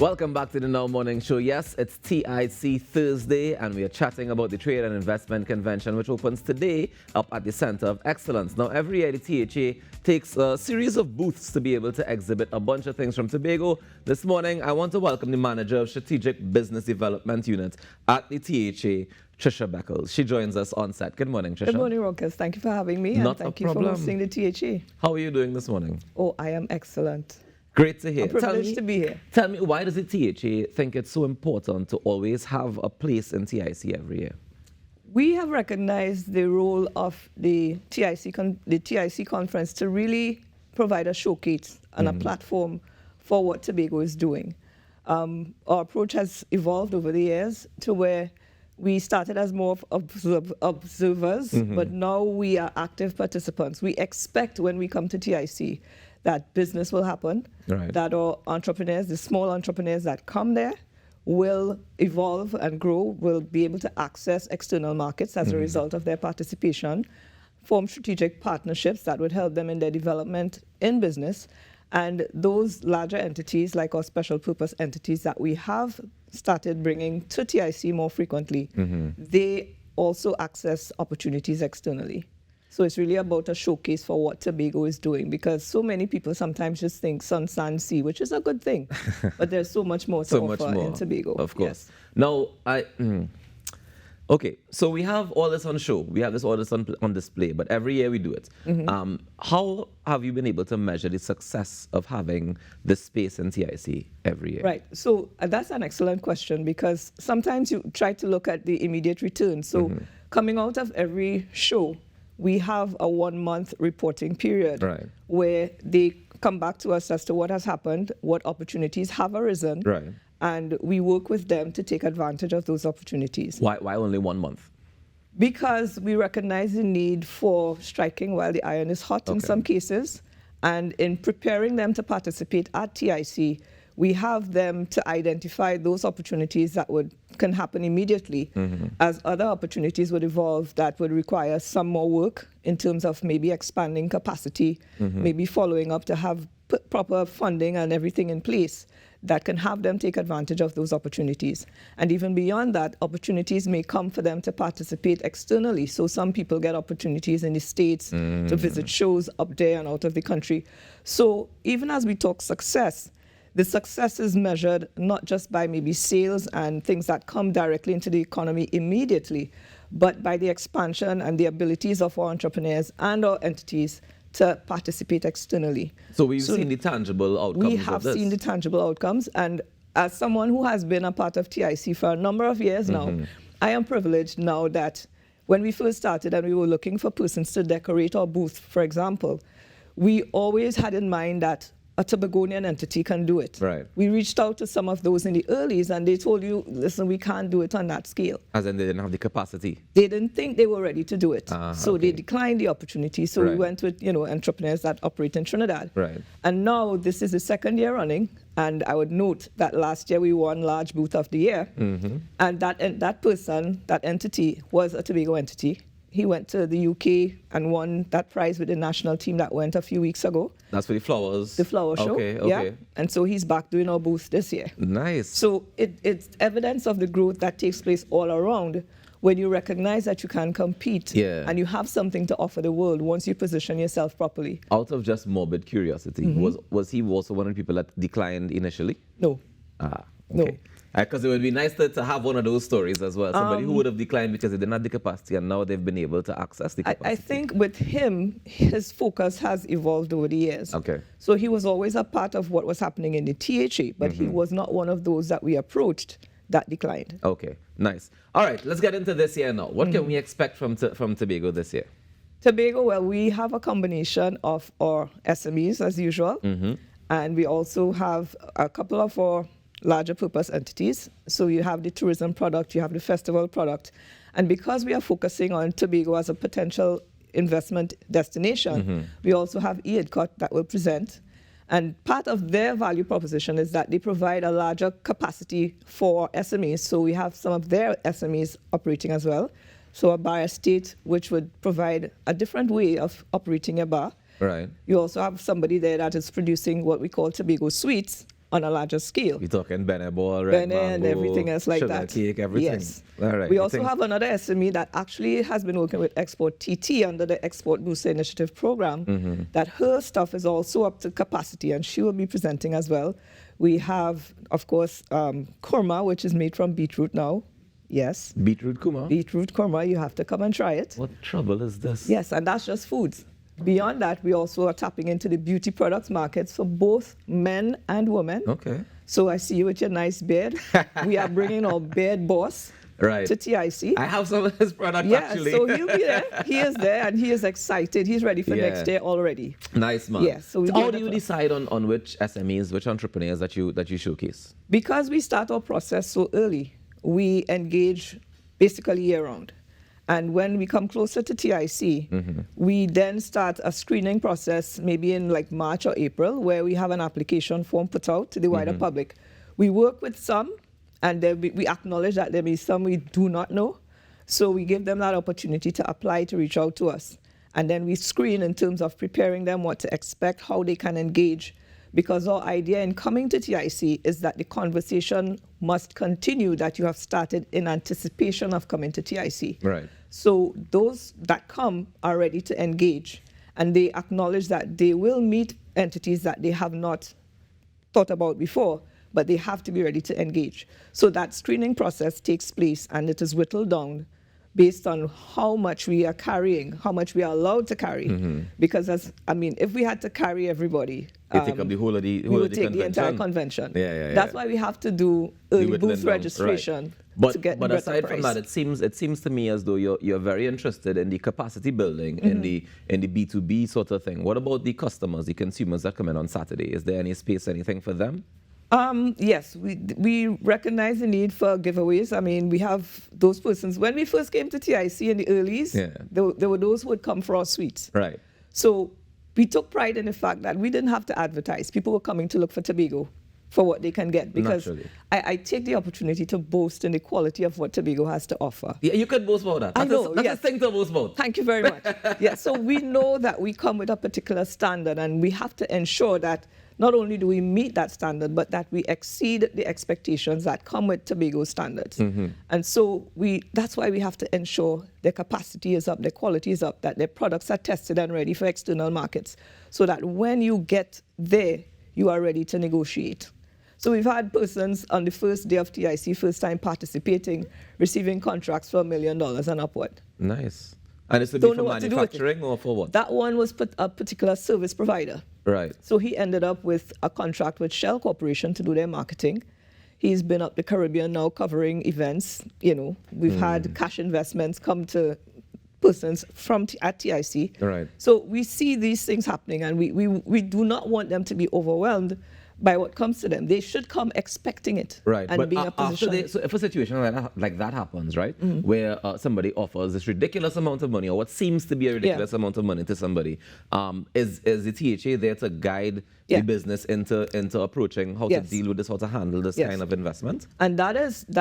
Welcome back to the Now Morning Show. Yes, it's TIC Thursday, and we are chatting about the Trade and Investment Convention, which opens today up at the Center of Excellence. Now, every year, the THA takes a series of booths to be able to exhibit a bunch of things from Tobago. This morning, I want to welcome the Manager of Strategic Business Development Unit at the THA, Trisha Beckles. She joins us on set. Good morning, Trisha. Good morning, Rokas. Thank you for having me, Not and thank a you for problem. hosting the THA. How are you doing this morning? Oh, I am excellent. Great to hear. I'm privileged to be here. Tell me, why does the THA think it's so important to always have a place in TIC every year? We have recognized the role of the TIC conference to really provide a showcase and a platform for what Tobago is doing. Our approach has evolved over the years to where we started as more of observers, but now we are active participants. We expect when we come to TIC that business will happen, Right. that our entrepreneurs, the small entrepreneurs that come there, will evolve and grow, will be able to access external markets as a result of their participation, form strategic partnerships that would help them in their development in business. And those larger entities, like our special purpose entities that we have started bringing to TIC more frequently, they also access opportunities externally. So it's really about a showcase for what Tobago is doing, because so many people sometimes just think sun, sand, sea, which is a good thing, but there's so much more to offer in Tobago. Of course. Yes. Now, okay, so we have all this on show. We have all this on display, but every year we do it. How have you been able to measure the success of having this space in TIC every year? Right. So that's an excellent question, because sometimes you try to look at the immediate return. So coming out of every show, we have a 1-month reporting period, Right. where they come back to us as to what has happened, what opportunities have arisen, Right. and we work with them to take advantage of those opportunities. Why only 1 month? Because we recognize the need for striking while the iron is hot in Okay. some cases, and in preparing them to participate at TIC, we have them to identify those opportunities that can happen immediately, as other opportunities would evolve that would require some more work in terms of maybe expanding capacity, maybe following up to have proper funding and everything in place that can have them take advantage of those opportunities. And even beyond that, opportunities may come for them to participate externally. So some people get opportunities in the States to visit shows up there and out of the country. So even as we talk success, the success is measured not just by maybe sales and things that come directly into the economy immediately, but by the expansion and the abilities of our entrepreneurs and our entities to participate externally. So we've seen the tangible outcomes We of have this. seen the tangible outcomes, and as someone who has been a part of TIC for a number of years now, I am privileged now that when we first started and we were looking for persons to decorate our booth, for example, we always had in mind that a Tobagonian entity can do it. Right. We reached out to some of those in the earlies, and they told you, listen, we can't do it on that scale. As in they didn't have the capacity. They didn't think they were ready to do it. So okay. they declined the opportunity. So we Right. went with, entrepreneurs that operate in Trinidad. Right. And now this is the second year running. And I would note that last year we won Large Booth of the Year. And that person, that entity, was a Tobago entity. He went to the UK and won that prize with the national team that went a few weeks ago. That's for the flowers. The flower show. Okay, Yeah. okay. And so he's back doing our booth this year. Nice. So it's evidence of the growth that takes place all around when you recognize that you can compete Yeah. and you have something to offer the world once you position yourself properly. Out of just morbid curiosity, was he also one of the people that declined initially? No. No. Okay. Because it would be nice to have one of those stories as well. Somebody who would have declined because they didn't have the capacity, and now they've been able to access the capacity. I think with him, his focus has evolved over the years. Okay. So he was always a part of what was happening in the THA, but he was not one of those that we approached that declined. Okay, nice. All right, let's get into this year now. What can we expect from Tobago this year? Tobago, well, we have a combination of our SMEs as usual, and we also have a couple of our larger purpose entities. So you have the tourism product, you have the festival product, and because we are focusing on Tobago as a potential investment destination, we also have EIDCOT that will present. And part of their value proposition is that they provide a larger capacity for SMEs. So we have some of their SMEs operating as well. So a bar estate, which would provide a different way of operating a bar. Right. You also have somebody there that is producing what we call Tobago sweets on a larger scale. We're talking Bene Ball, Red Bene and Mango, everything else like sugar that. cake, everything. Yes. All right. We also have another SME that actually has been working with Export TT under the Export Booster Initiative program, that her stuff is also up to capacity, and she will be presenting as well. We have, of course, kurma, which is made from beetroot now. Yes. Beetroot kurma? Beetroot kurma, you have to come and try it. What trouble is this? Yes, and that's just foods. Beyond that, we also are tapping into the beauty products markets for both men and women. Okay. So I see you with your nice beard. We are bringing our beard boss Right. to TIC. I have some of his product actually. So he'll be there. He is there, and he is excited. He's ready for next year already. Nice, man. Yeah, so we how get do you decide on which SMEs, which entrepreneurs that you showcase? Because we start our process so early, we engage basically year-round. And when we come closer to TIC, we then start a screening process, maybe in like March or April, where we have an application form put out to the wider public. We work with some, and then we acknowledge that there may be some we do not know. So we give them that opportunity to apply, to reach out to us. And then we screen in terms of preparing them what to expect, how they can engage. Because our idea in coming to TIC is that the conversation must continue that you have started in anticipation of coming to TIC. Right. So those that come are ready to engage, and they acknowledge that they will meet entities that they have not thought about before, but they have to be ready to engage. So that screening process takes place, and it is whittled down based on how much we are carrying, how much we are allowed to carry. Because if we had to carry everybody, They take up the whole of the we would take the entire convention. Yeah. That's why we have to do early booth registration to get But better aside from price. that, it seems to me as though you're very interested in the capacity building, in the B2B sort of thing. What about the customers, the consumers that come in on Saturday? Is there any space, anything for them? Yes, we recognize the need for giveaways. I mean, we have those persons. When we first came to TIC in the earlies, there were those who would come for our sweets. Right. So we took pride in the fact that we didn't have to advertise. People were coming to look for Tobago for what they can get, because I take the opportunity to boast in the quality of what Tobago has to offer. Yeah, you could boast about that. That's a thing to boast about. Thank you very much. Yeah, so we know that we come with a particular standard, and we have to ensure that not only do we meet that standard, but that we exceed the expectations that come with Tobago standards. And so that's why we have to ensure their capacity is up, their quality is up, that their products are tested and ready for external markets, so that when you get there, you are ready to negotiate. So we've had persons on the first day of TIC, first time participating, receiving contracts for $1 million and upward. Nice. And it's to be for manufacturing or for what? That one was a particular service provider. Right. So he ended up with a contract with Shell Corporation to do their marketing. He's been up the Caribbean now covering events. We've had cash investments come to persons at TIC. Right. So we see these things happening, and we do not want them to be overwhelmed by what comes to them. They should come expecting it. Right. And but being a position. so if a situation like that happens, right, where somebody offers this ridiculous amount of money, or what seems to be a ridiculous amount of money to somebody, is the THA there to guide the business into approaching how to deal with this, how to handle this kind of investment? And that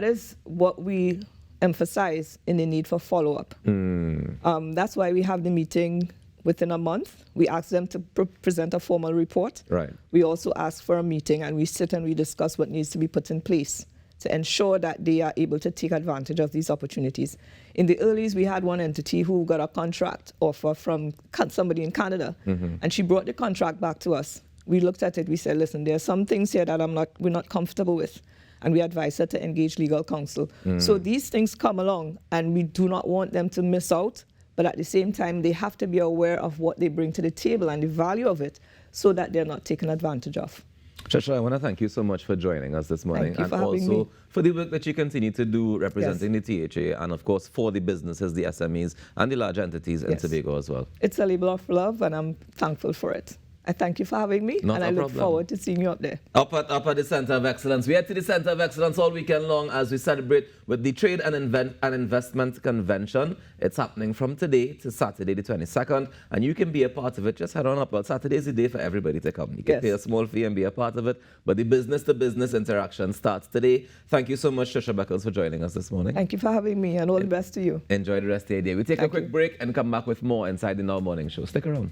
is what we emphasize in the need for follow-up. That's why we have the meeting within a month. We ask them to present a formal report. Right. We also ask for a meeting, and we sit and we discuss what needs to be put in place to ensure that they are able to take advantage of these opportunities. In the earlies, we had one entity who got a contract offer from somebody in Canada, and she brought the contract back to us. We looked at it, we said, listen, there are some things here that we're not comfortable with. And we advise her to engage legal counsel. So these things come along, and we do not want them to miss out. But at the same time, they have to be aware of what they bring to the table and the value of it, so that they're not taken advantage of. Shasha, I want to thank you so much for joining us this morning. Thank you for and having also me. for the work that you continue to do representing the THA, and of course for the businesses, the SMEs, and the large entities in Tobago as well. It's a labor of love, and I'm thankful for it. I thank you for having me, and I look forward to seeing you up there. Up at the Center of Excellence. We head to the Center of Excellence all weekend long as we celebrate with the Trade and Investment Convention. It's happening from today to Saturday the 22nd, and you can be a part of it. Just head on up. Well, Saturday is the day for everybody to come. You can pay a small fee and be a part of it, but the business-to-business interaction starts today. Thank you so much, Trisha Beckles, for joining us this morning. Thank you for having me, and all the best to you. Enjoy the rest of your day. We take a quick break and come back with more inside the Now Morning Show. Stick around.